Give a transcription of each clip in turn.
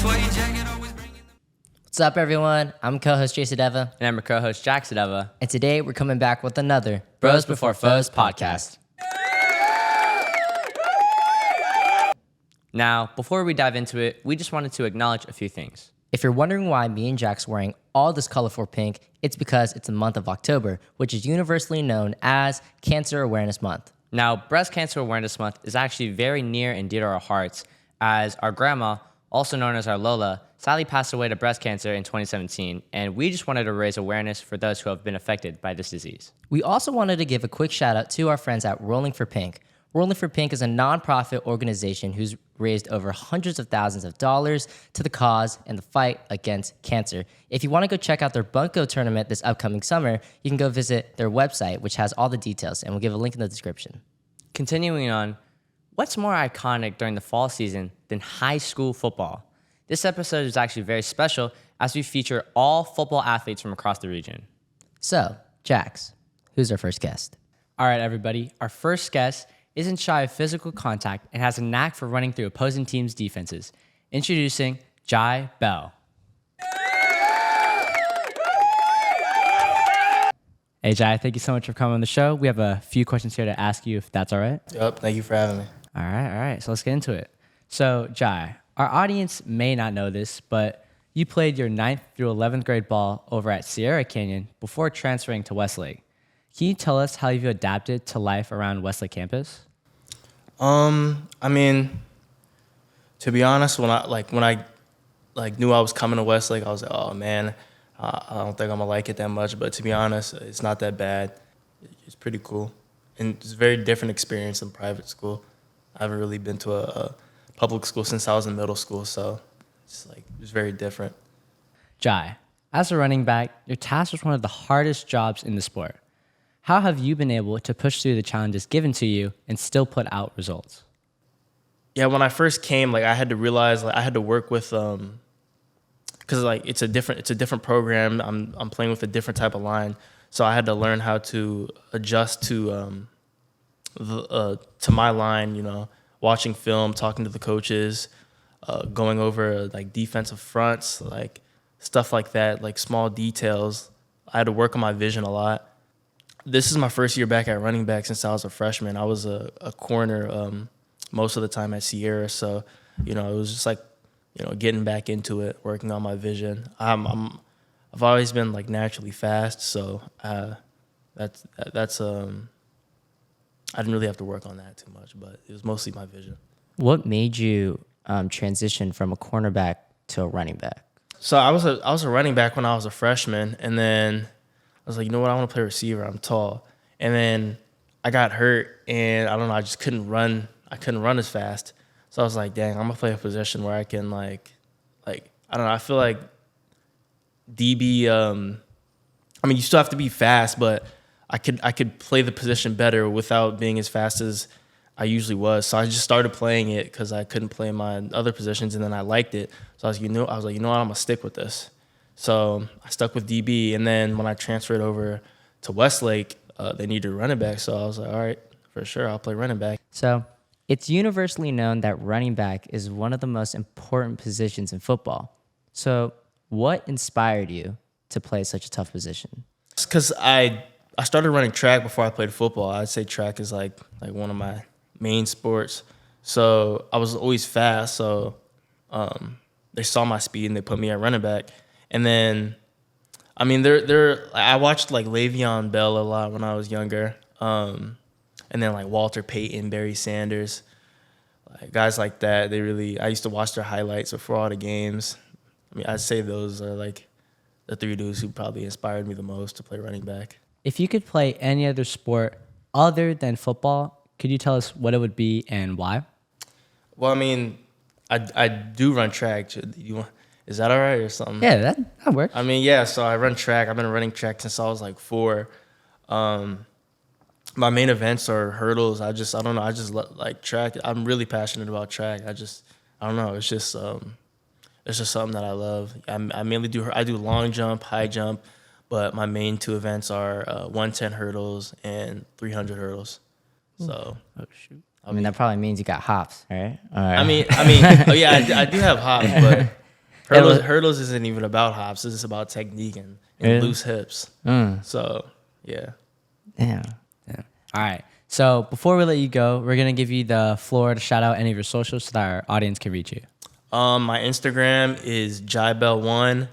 What's up, everyone? I'm co-host Jace Adeva. And I'm your co-host Jax Adeva. And today we're coming back with another Bros Before Foes podcast. Now, before we dive into it, we just wanted to acknowledge a few things. If you're wondering why me and Jax are wearing all this colorful pink, it's because it's the month of October, which is universally known as Cancer Awareness Month. Now, Breast Cancer Awareness Month is actually very near and dear to our hearts, as our grandma, also known as our Lola, sadly passed away to breast cancer in 2017, and we just wanted to raise awareness for those who have been affected by this disease. We also wanted to give a quick shout out to our friends at Rolling for Pink. Rolling for Pink is a nonprofit organization who's raised over hundreds of thousands of dollars to the cause and the fight against cancer. If you want to go check out their Bunko tournament this upcoming summer, you can go visit their website, which has all the details, and we'll give a link in the description. Continuing on, what's more iconic during the fall season than high school football? This episode is actually very special as we feature all football athletes from across the region. So, Jax, who's our first guest? All right, everybody, our first guest isn't shy of physical contact and has a knack for running through opposing teams' defenses. Introducing Jai Bell. Hey, Jai, thank you so much for coming on the show. We have a few questions here to ask you, if that's all right. Yep, thank you for having me. All right. So let's get into it. So, Jai, our audience may not know this, but you played your 9th through 11th grade ball over at Sierra Canyon before transferring to Westlake. Can you tell us how you've adapted to life around Westlake campus? I mean, to be honest, when I knew I was coming to Westlake, I was like, oh man, I don't think I'm gonna like it that much. But to be honest, it's not that bad. It's pretty cool, and it's a very different experience than private school. I haven't really been to a public school since I was in middle school, so it's very different. Jai, as a running back, your task was one of the hardest jobs in the sport. How have you been able to push through the challenges given to you and still put out results? Yeah, when I first came, I had to realize I had to work with because it's a different program. I'm playing with a different type of line, so I had to learn how to adjust to my line. Watching film, talking to the coaches, going over defensive fronts, stuff like that, small details. I had to work on my vision a lot. This is my first year back at running back since I was a freshman. I was a corner most of the time at Sierra, so it was just getting back into it, working on my vision. I've always been naturally fast, so that's I didn't really have to work on that too much, but it was mostly my vision. What made you transition from a cornerback to a running back? So I was a running back when I was a freshman, and then I was like, you know what, I want to play receiver. I'm tall. And then I got hurt, and I don't know, I just couldn't run. I couldn't run as fast. So I was like, dang, I'm going to play a position where I can, I don't know, I feel like DB, you still have to be fast, but I could play the position better without being as fast as I usually was. So I just started playing it because I couldn't play my other positions, and then I liked it. So I was like, you know what, I'm going to stick with this. So I stuck with DB, and then when I transferred over to Westlake, they needed a running back. So I was like, all right, for sure, I'll play running back. So it's universally known that running back is one of the most important positions in football. So what inspired you to play such a tough position? It's because I started running track before I played football. I'd say track is like one of my main sports. So I was always fast. So they saw my speed and they put me at running back. And then, I watched Le'Veon Bell a lot when I was younger. And then Walter Payton, Barry Sanders, guys like that. I used to watch their highlights before all the games. I'd say those are the three dudes who probably inspired me the most to play running back. If you could play any other sport other than football, could you tell us what it would be and why? Well, I do run track. Is that all right or something? Yeah, that works. So I run track. I've been running track since I was 4. My main events are hurdles. I don't know. I just like track. I'm really passionate about track. I don't know. It's just something that I love. I mainly do long jump, high jump, but my main 2 events are 110 hurdles and 300 hurdles. So, oh shoot. That probably means you got hops, right? I do have hops, but Hurdles isn't even about hops. It's just about technique and loose hips. So, yeah. Damn. All right. So before we let you go, we're going to give you the floor to shout out any of your socials so that our audience can reach you. My Instagram is JaiBell1.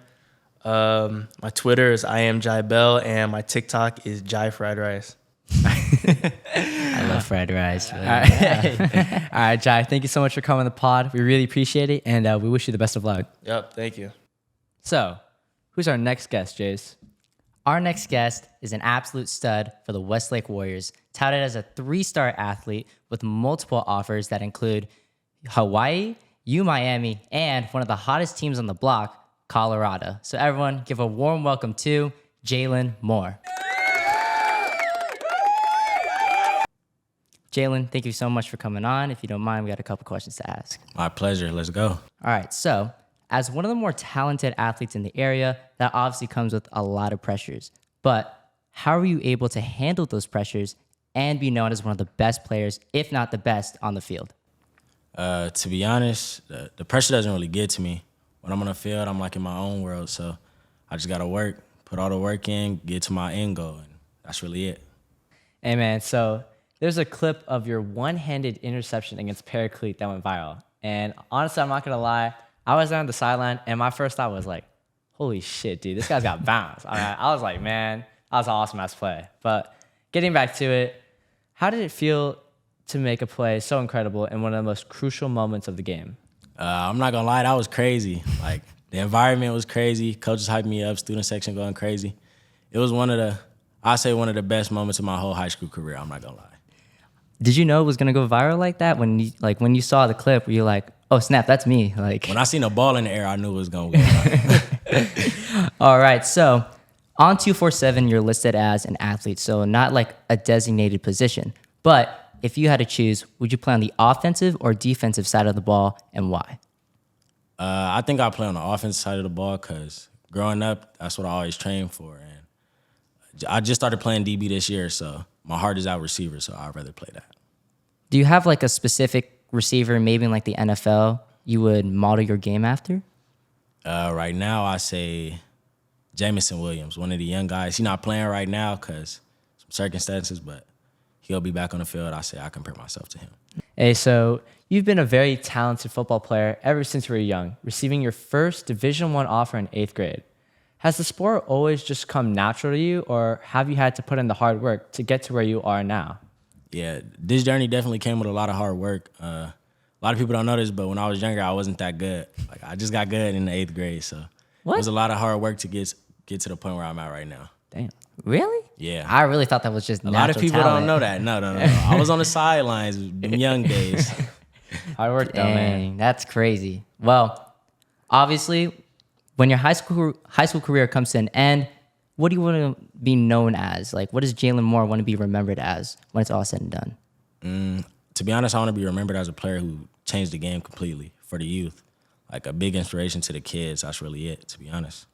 My Twitter is I am JaiBell, and my TikTok is Jai Fried Rice. I love fried rice. All right, Jai, thank you so much for coming on the pod. We really appreciate it, and we wish you the best of luck. Yep, thank you. So, who's our next guest, Jace? Our next guest is an absolute stud for the Westlake Warriors, touted as a 3-star athlete with multiple offers that include Hawaii, Miami, and one of the hottest teams on the block, Colorado. So everyone, give a warm welcome to Jaylen Moore. Jaylen, thank you so much for coming on. If you don't mind, we got a couple questions to ask. My pleasure. Let's go. All right, so as one of the more talented athletes in the area, that obviously comes with a lot of pressures. But how are you able to handle those pressures and be known as one of the best players, if not the best, on the field? To be honest, the pressure doesn't really get to me. When I'm on the field, I'm like in my own world. So I just got to work, put all the work in, get to my end goal. And that's really it. Hey, man, so there's a clip of your one-handed interception against Paraclete that went viral. And honestly, I'm not going to lie. I was on the sideline, and my first thought was like, holy shit, dude, this guy's got bounce. I was like, man, that was an awesome-ass play. But getting back to it, how did it feel to make a play so incredible in one of the most crucial moments of the game? I'm not going to lie, that was crazy. Like, the environment was crazy. Coaches hyped me up, student section going crazy. It was one of the best moments of my whole high school career. I'm not going to lie. Did you know it was gonna go viral like that? When you saw the clip, were you like, oh snap, that's me? Like, when I seen a ball in the air, I knew it was going to go viral. All right, so on 247, you're listed as an athlete, so not like a designated position. But if you had to choose, would you play on the offensive or defensive side of the ball, and why? I think I play on the offensive side of the ball because growing up, that's what I always trained for. And I just started playing DB this year, so my heart is out receiver, so I'd rather play that. Do you have like a specific receiver, maybe in like the NFL, you would model your game after? Right now, I say Jamison Williams, one of the young guys. He's not playing right now because some circumstances, but he'll be back on the field. I say I compare myself to him. Hey, so you've been a very talented football player ever since you were young, receiving your first Division I offer in 8th grade. Has the sport always just come natural to you, or have you had to put in the hard work to get to where you are now? Yeah, this journey definitely came with a lot of hard work. A lot of people don't know this, but when I was younger, I wasn't that good. Like, I just got good in the 8th grade, so it was a lot of hard work to get to the point where I'm at right now. Damn. Really? Yeah. I really thought that was just a lot of people talent. don't know that. No. I was on the sidelines in young days. Hard work, though, man. Dang, that's crazy. Well, obviously, when your high school career comes to an end, what do you want to be known as? Like, what does Jaylen Moore want to be remembered as when it's all said and done? To be honest, I want to be remembered as a player who changed the game completely for the youth. Like a big inspiration to the kids. That's really it, to be honest.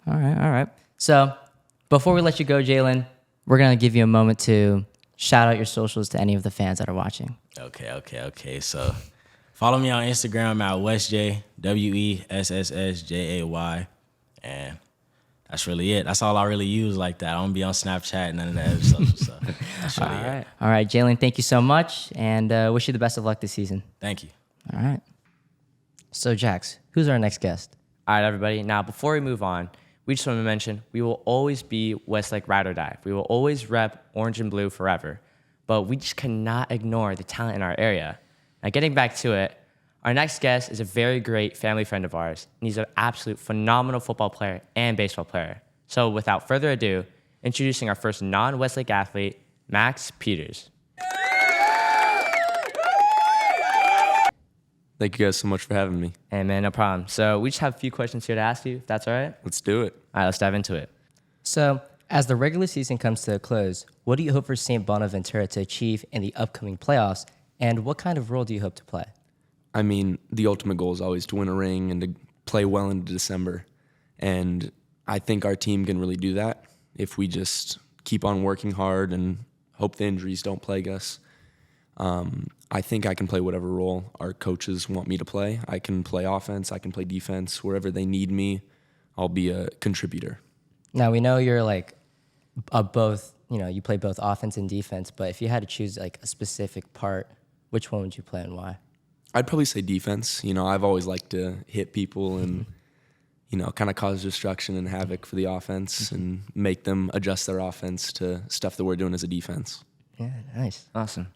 All right. So before we let you go, Jaylen, we're going to give you a moment to shout out your socials to any of the fans that are watching. Okay. So follow me on Instagram at WestJ, WESSSJAY. And that's really it. That's all I really use like that. I don't be on Snapchat, none of that other social stuff. That's really it. All right, Jaylen, thank you so much, and wish you the best of luck this season. Thank you. All right. So, Jax, who's our next guest? All right, everybody. Now, before we move on, we just want to mention we will always be Westlake Ride or Die. We will always rep orange and blue forever. But we just cannot ignore the talent in our area. Now, getting back to it, our next guest is a very great family friend of ours, and he's an absolute phenomenal football player and baseball player. So without further ado, introducing our first non-Westlake athlete, Max Peters. Thank you guys so much for having me. Hey, man, no problem. So we just have a few questions here to ask you, if that's all right. Let's do it. All right, let's dive into it. So, as the regular season comes to a close, what do you hope for St. Bonaventure to achieve in the upcoming playoffs, and what kind of role do you hope to play? I mean, the ultimate goal is always to win a ring and to play well into December. And I think our team can really do that if we just keep on working hard and hope the injuries don't plague us. I think I can play whatever role our coaches want me to play. I can play offense, I can play defense, wherever they need me, I'll be a contributor. Now we know you're like both, you play both offense and defense, but if you had to choose like a specific part, which one would you play and why? I'd probably say defense. I've always liked to hit people and, kind of cause destruction and havoc for the offense and make them adjust their offense to stuff that we're doing as a defense. Yeah, nice. Awesome.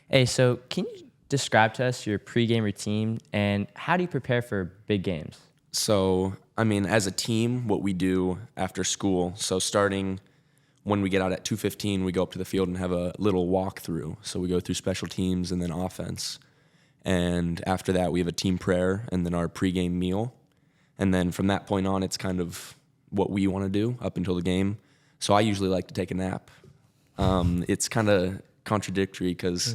Hey, so can you describe to us your pregame routine and how do you prepare for big games? So, as a team, what we do after school, so starting when we get out at 2:15, we go up to the field and have a little walkthrough. So we go through special teams and then offense. And after that, we have a team prayer and then our pregame meal. And then from that point on, it's kind of what we want to do up until the game. So I usually like to take a nap. It's kind of contradictory because,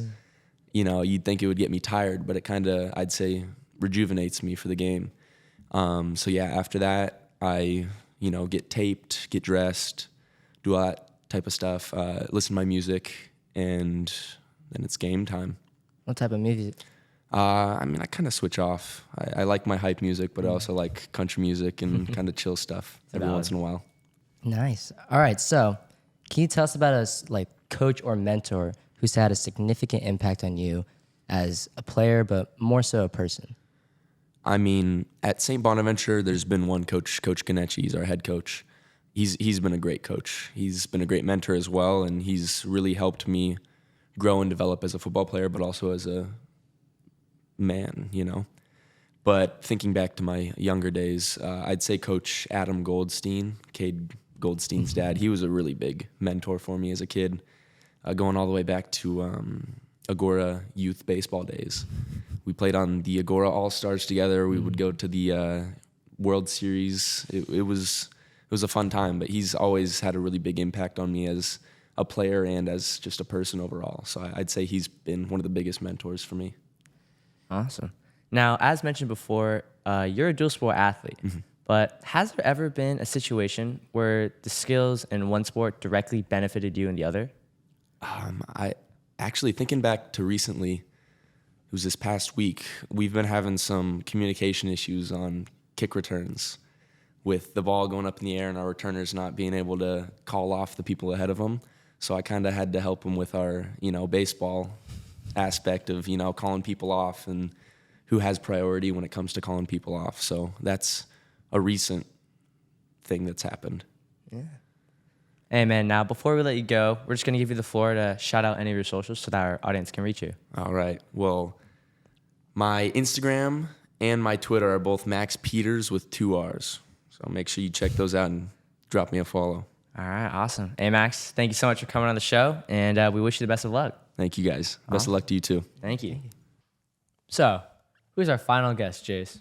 you'd think it would get me tired, but it kind of, I'd say, rejuvenates me for the game. So yeah, after that, I, get taped, get dressed, do all that type of stuff, listen to my music, and then it's game time. What type of music? I kind of switch off. I like my hype music, but I also like country music and kind of chill stuff every once in a while. Nice. All right, so can you tell us about a coach or mentor who's had a significant impact on you as a player, but more so a person? At St. Bonaventure, there's been one coach, Coach Ganechi. He's our head coach. He's been a great coach. He's been a great mentor as well, and he's really helped me grow and develop as a football player, but also as a man, But thinking back to my younger days, I'd say Coach Adam Goldstein, Cade Goldstein's dad. He was a really big mentor for me as a kid, going all the way back to Agora youth baseball days. We played on the Agora All-Stars together. We would go to the World Series. It was a fun time, but he's always had a really big impact on me as a player and as just a person overall. So I'd say he's been one of the biggest mentors for me. Awesome. Now, as mentioned before, you're a dual sport athlete, but has there ever been a situation where the skills in one sport directly benefited you in the other? I actually, thinking back to recently, it was this past week, we've been having some communication issues on kick returns with the ball going up in the air and our returners not being able to call off the people ahead of them. So I kind of had to help them with our, baseball aspect of, calling people off and who has priority when it comes to calling people off. So that's a recent thing that's happened. Yeah. Hey, man, now before we let you go, we're just going to give you the floor to shout out any of your socials so that our audience can reach you. All right. Well, my Instagram and my Twitter are both Max Peters with 2 R's. So make sure you check those out and drop me a follow. All right, awesome. Hey, Max, thank you so much for coming on the show, and we wish you the best of luck. Thank you, guys. Best of luck to you, too. Thank you. So, who's our final guest, Jace?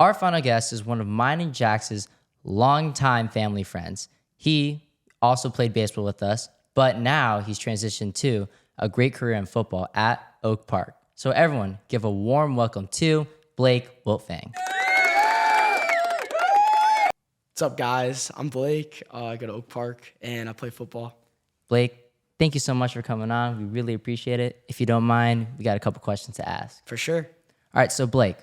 Our final guest is one of mine and Jax's longtime family friends. He also played baseball with us, but now he's transitioned to a great career in football at Oak Park. So everyone, give a warm welcome to Blake Wiltfang. What's up, guys? I'm Blake. I go to Oak Park, and I play football. Blake, thank you so much for coming on. We really appreciate it. If you don't mind, we got a couple questions to ask. For sure. All right, so Blake,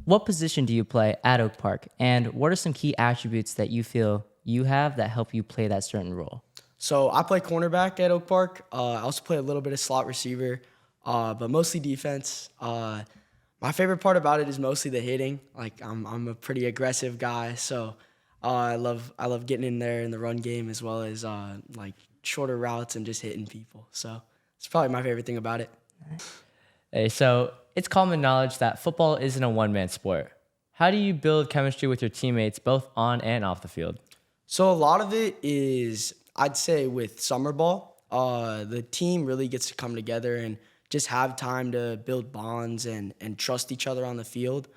what position do you play at Oak Park, and what are some key attributes that you feel you have that help you play that certain role? So I play cornerback at Oak Park. I also play a little bit of slot receiver, but mostly defense. My favorite part about it is mostly the hitting. Like I'm a pretty aggressive guy, so I love getting in there in the run game as well as like shorter routes and just hitting people. So it's probably my favorite thing about it. Hey, so it's common knowledge that football isn't a one-man sport. How do you build chemistry with your teammates both on and off the field? So a lot of it is, I'd say, with summer ball. The team really gets to come together and just have time to build bonds and trust each other on the field.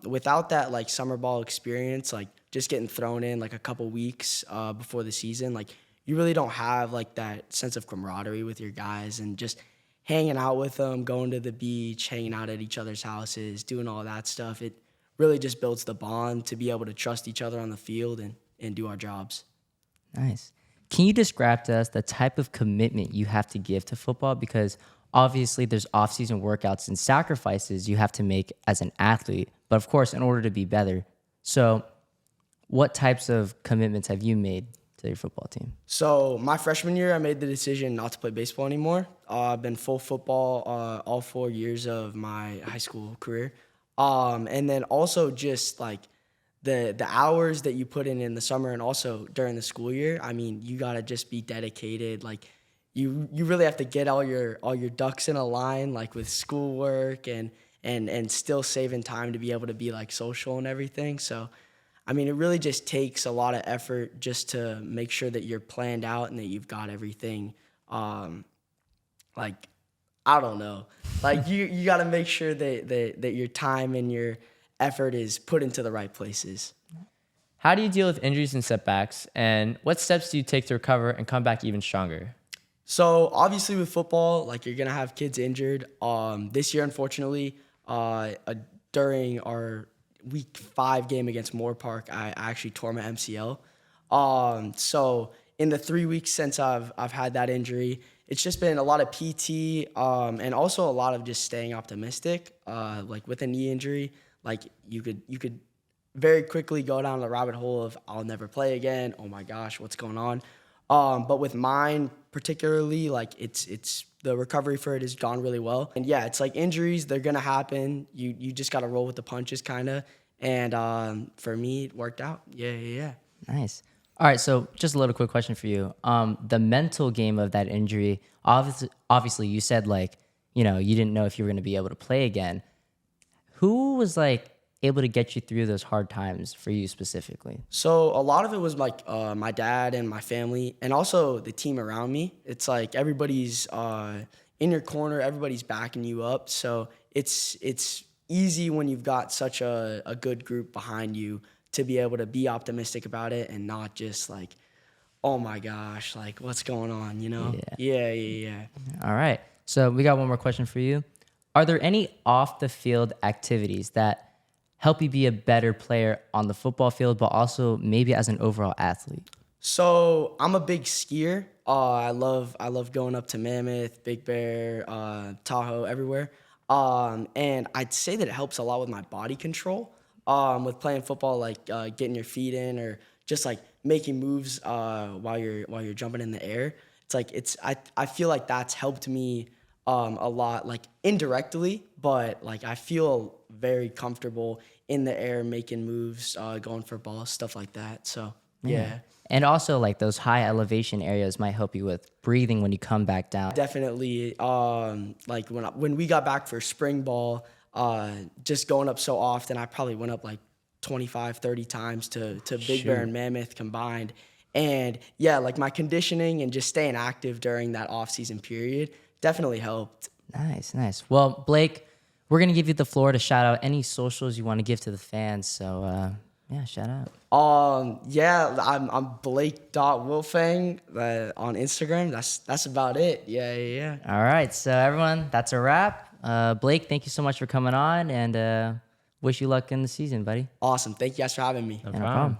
Without that like summer ball experience, like just getting thrown in like a couple weeks before the season, like you really don't have like that sense of camaraderie with your guys and just hanging out with them, going to the beach, hanging out at each other's houses, doing all that stuff. It really just builds the bond to be able to trust each other on the field and do our jobs. Nice. Can you describe to us the type of commitment you have to give to football? Because obviously there's off-season workouts and sacrifices you have to make as an athlete, but of course, in order to be better. So what types of commitments have you made to your football team? So my freshman year, I made the decision not to play baseball anymore. I've been full football all 4 years of my high school career. And then also just like the hours that you put in the summer and also during the school year, I mean, you got to just be dedicated. Like you really have to get all your ducks in a line, like with schoolwork and still saving time to be able to be like social and everything. So, I mean, it really just takes a lot of effort just to make sure that you're planned out and that you've got everything, like, I don't know. Like, you got to make sure that your time and your effort is put into the right places. How do you deal with injuries and setbacks, and what steps do you take to recover and come back even stronger? So, obviously, with football, like, you're going to have kids injured. This year, unfortunately, during our Week 5 game against Moore Park, I actually tore my MCL. So in the 3 weeks since I've had that injury, it's just been a lot of PT and also a lot of just staying optimistic. Like with a knee injury, like you could very quickly go down the rabbit hole of I'll never play again. Oh my gosh, what's going on? But with mine particularly, like it's the recovery for it has gone really well. And yeah, it's like injuries, they're gonna happen. You just gotta roll with the punches kinda. And for me, it worked out. Yeah. Nice. All right, so just a little quick question for you. The mental game of that injury, obviously you said like, you didn't know if you were gonna be able to play again. Who was like able to get you through those hard times for you specifically? So a lot of it was like my dad and my family and also the team around me. It's like everybody's in your corner, everybody's backing you up. So it's easy when you've got such a good group behind you to be able to be optimistic about it and not just like, oh my gosh, like what's going on, Yeah. All right, so we got one more question for you. Are there any off the field activities that help you be a better player on the football field, but also maybe as an overall athlete? So I'm a big skier. I love going up to Mammoth, Big Bear, Tahoe, everywhere. And I'd say that it helps a lot with my body control. With playing football, like getting your feet in or just like making moves while you're jumping in the air. It's like I feel like that's helped me a lot, like indirectly, but like I feel very comfortable in the air making moves, going for balls, stuff like that. So yeah. And also like those high elevation areas might help you with breathing when you come back down. Definitely. Like when we got back for spring ball, just going up so often, I probably went up like 25, 30 times to Big Bear and Mammoth combined. And yeah, like my conditioning and just staying active during that off-season period definitely helped. Nice. Well, Blake, we're going to give you the floor to shout out any socials you want to give to the fans. So, yeah, shout out. Yeah, I'm Blake.Wiltfang on Instagram. That's about it. Yeah. All right, so everyone, that's a wrap. Blake, thank you so much for coming on, and wish you luck in the season, buddy. Awesome. Thank you guys for having me. No problem.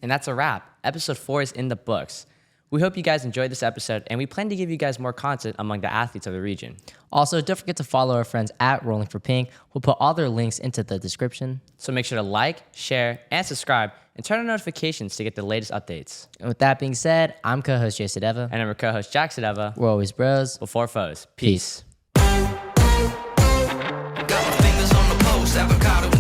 And that's a wrap. Episode 4 is in the books. We hope you guys enjoyed this episode, and we plan to give you guys more content among the athletes of the region. Also, don't forget to follow our friends at Rolling for Pink. We'll put all their links into the description. So make sure to like, share, and subscribe, and turn on notifications to get the latest updates. And with that being said, I'm co-host Jace Adeva. And I'm your co-host Jax Adeva. We're always bros. Before foes. Peace. Got my fingers on the pulse, avocado